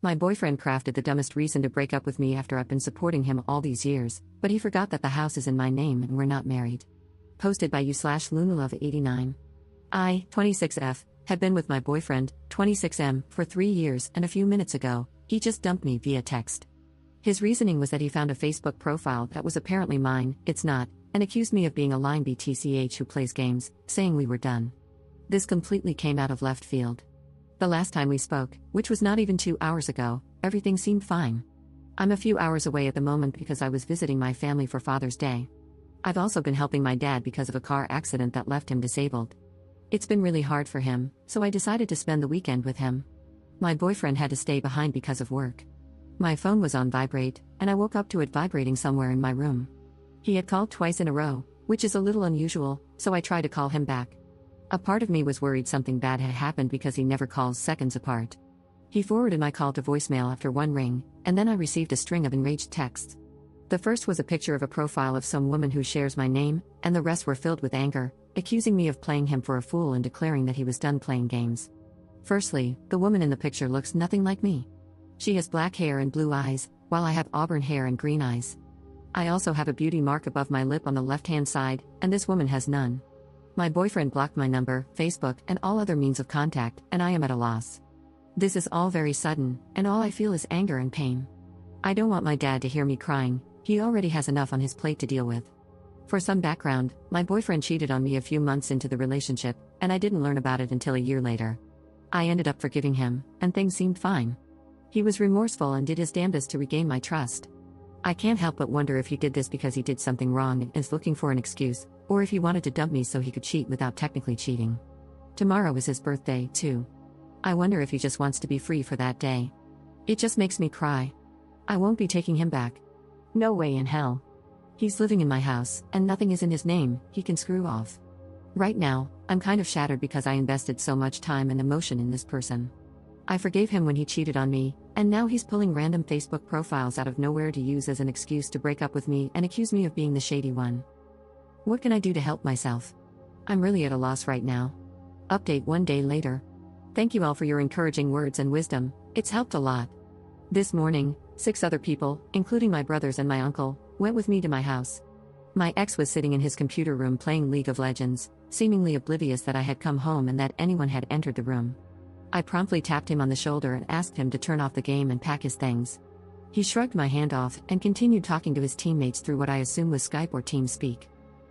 My boyfriend crafted the dumbest reason to break up with me after I've been supporting him all these years, but he forgot that the house is in my name and we're not married. Posted by you/LunaLove89. I, 26F, had been with my boyfriend, 26M, for 3 years, and a few minutes ago, he just dumped me via text. His reasoning was that he found a Facebook profile that was apparently mine, it's not, and accused me of being a line BTCH who plays games, saying we were done. This completely came out of left field. The last time we spoke, which was not even 2 hours ago, everything seemed fine. I'm a few hours away at the moment because I was visiting my family for Father's Day. I've also been helping my dad because of a car accident that left him disabled. It's been really hard for him, so I decided to spend the weekend with him. My boyfriend had to stay behind because of work. My phone was on vibrate, and I woke up to it vibrating somewhere in my room. He had called twice in a row, which is a little unusual, so I tried to call him back. A part of me was worried something bad had happened because he never calls seconds apart. He forwarded my call to voicemail after one ring, and then I received a string of enraged texts. The first was a picture of a profile of some woman who shares my name, and the rest were filled with anger, accusing me of playing him for a fool and declaring that he was done playing games. Firstly, the woman in the picture looks nothing like me. She has black hair and blue eyes, while I have auburn hair and green eyes. I also have a beauty mark above my lip on the left-hand side, and this woman has none. My boyfriend blocked my number, Facebook, and all other means of contact, and I am at a loss. This is all very sudden, and all I feel is anger and pain. I don't want my dad to hear me crying, he already has enough on his plate to deal with. For some background, my boyfriend cheated on me a few months into the relationship, and I didn't learn about it until a year later. I ended up forgiving him, and things seemed fine. He was remorseful and did his damnedest to regain my trust. I can't help but wonder if he did this because he did something wrong and is looking for an excuse, or if he wanted to dump me so he could cheat without technically cheating. Tomorrow is his birthday, too. I wonder if he just wants to be free for that day. It just makes me cry. I won't be taking him back. No way in hell. He's living in my house, and nothing is in his name, he can screw off. Right now, I'm kind of shattered because I invested so much time and emotion in this person. I forgave him when he cheated on me, and now he's pulling random Facebook profiles out of nowhere to use as an excuse to break up with me and accuse me of being the shady one. What can I do to help myself? I'm really at a loss right now. Update 1 day later. Thank you all for your encouraging words and wisdom, it's helped a lot. This morning, 6 other people, including my brothers and my uncle, went with me to my house. My ex was sitting in his computer room playing League of Legends, seemingly oblivious that I had come home and that anyone had entered the room. I promptly tapped him on the shoulder and asked him to turn off the game and pack his things. He shrugged my hand off and continued talking to his teammates through what I assume was Skype or TeamSpeak.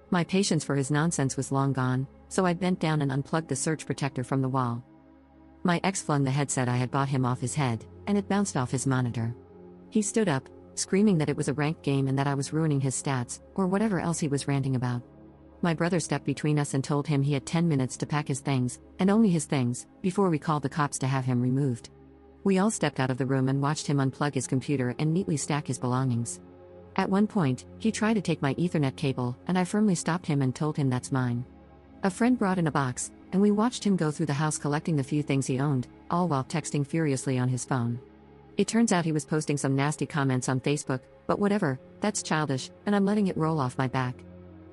My patience for his nonsense was long gone, so I bent down and unplugged the surge protector from the wall. My ex flung the headset I had bought him off his head, and it bounced off his monitor. He stood up, screaming that it was a ranked game and that I was ruining his stats, or whatever else he was ranting about. My brother stepped between us and told him he had 10 minutes to pack his things, and only his things, before we called the cops to have him removed. We all stepped out of the room and watched him unplug his computer and neatly stack his belongings. At one point, he tried to take my Ethernet cable, and I firmly stopped him and told him that's mine. A friend brought in a box, and we watched him go through the house collecting the few things he owned, all while texting furiously on his phone. It turns out he was posting some nasty comments on Facebook, but whatever, that's childish, and I'm letting it roll off my back.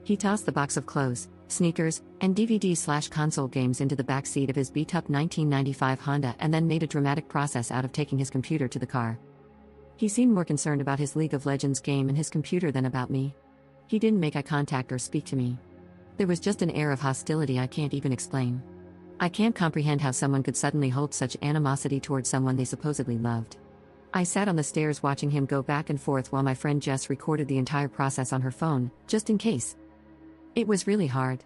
He tossed the box of clothes, sneakers, and DVD/console games into the back seat of his beat-up 1995 Honda and then made a dramatic process out of taking his computer to the car. He seemed more concerned about his League of Legends game and his computer than about me. He didn't make eye contact or speak to me. There was just an air of hostility I can't even explain. I can't comprehend how someone could suddenly hold such animosity towards someone they supposedly loved. I sat on the stairs watching him go back and forth while my friend Jess recorded the entire process on her phone, just in case. It was really hard.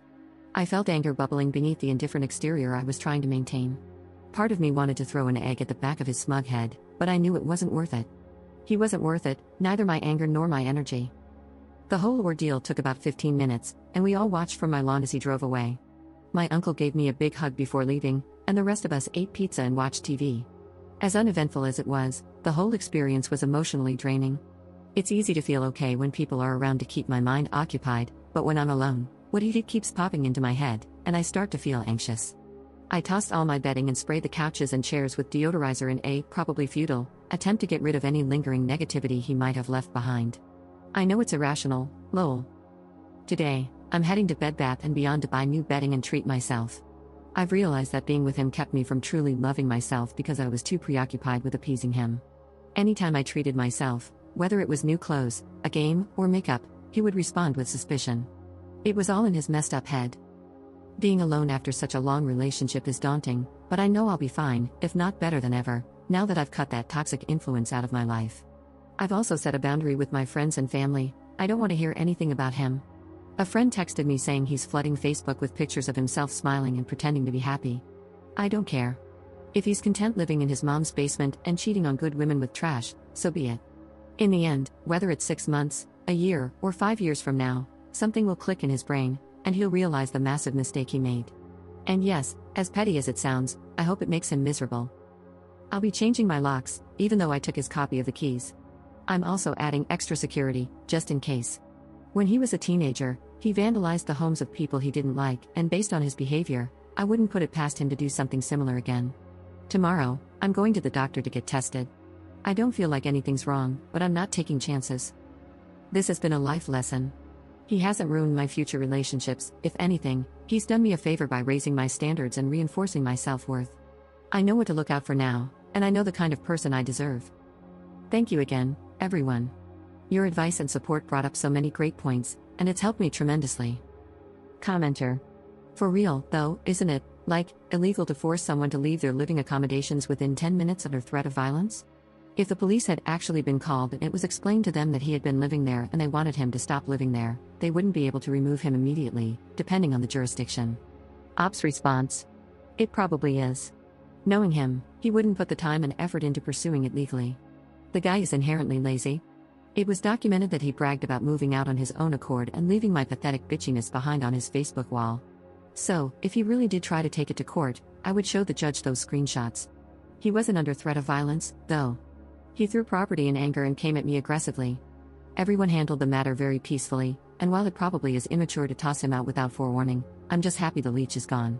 I felt anger bubbling beneath the indifferent exterior I was trying to maintain. Part of me wanted to throw an egg at the back of his smug head, but I knew it wasn't worth it. He wasn't worth it, neither my anger nor my energy. The whole ordeal took about 15 minutes, and we all watched from my lawn as he drove away. My uncle gave me a big hug before leaving, and the rest of us ate pizza and watched TV. As uneventful as it was, the whole experience was emotionally draining. It's easy to feel okay when people are around to keep my mind occupied, but when I'm alone, what he did keeps popping into my head, and I start to feel anxious. I tossed all my bedding and sprayed the couches and chairs with deodorizer in a, probably futile, attempt to get rid of any lingering negativity he might have left behind. I know it's irrational, lol. Today, I'm heading to Bed Bath & Beyond to buy new bedding and treat myself. I've realized that being with him kept me from truly loving myself because I was too preoccupied with appeasing him. Anytime I treated myself, whether it was new clothes, a game, or makeup, he would respond with suspicion. It was all in his messed up head. Being alone after such a long relationship is daunting, but I know I'll be fine, if not better than ever, now that I've cut that toxic influence out of my life. I've also set a boundary with my friends and family. I don't want to hear anything about him. A friend texted me saying he's flooding Facebook with pictures of himself smiling and pretending to be happy. I don't care. If he's content living in his mom's basement and cheating on good women with trash, so be it. In the end, whether it's 6 months, a year, or 5 years from now, something will click in his brain, and he'll realize the massive mistake he made. And yes, as petty as it sounds, I hope it makes him miserable. I'll be changing my locks, even though I took his copy of the keys. I'm also adding extra security, just in case. When he was a teenager, he vandalized the homes of people he didn't like, and based on his behavior, I wouldn't put it past him to do something similar again. Tomorrow, I'm going to the doctor to get tested. I don't feel like anything's wrong, but I'm not taking chances. This has been a life lesson. He hasn't ruined my future relationships. If anything, he's done me a favor by raising my standards and reinforcing my self-worth. I know what to look out for now, and I know the kind of person I deserve. Thank you again, everyone. Your advice and support brought up so many great points, and it's helped me tremendously. Commenter. For real, though, isn't it, like, illegal to force someone to leave their living accommodations within 10 minutes under threat of violence? If the police had actually been called and it was explained to them that he had been living there and they wanted him to stop living there, they wouldn't be able to remove him immediately, depending on the jurisdiction. Ops response. It probably is. Knowing him, he wouldn't put the time and effort into pursuing it legally. The guy is inherently lazy. It was documented that he bragged about moving out on his own accord and leaving my pathetic bitchiness behind on his Facebook wall. So, if he really did try to take it to court, I would show the judge those screenshots. He wasn't under threat of violence, though. He threw property in anger and came at me aggressively. Everyone handled the matter very peacefully, and while it probably is immature to toss him out without forewarning, I'm just happy the leech is gone.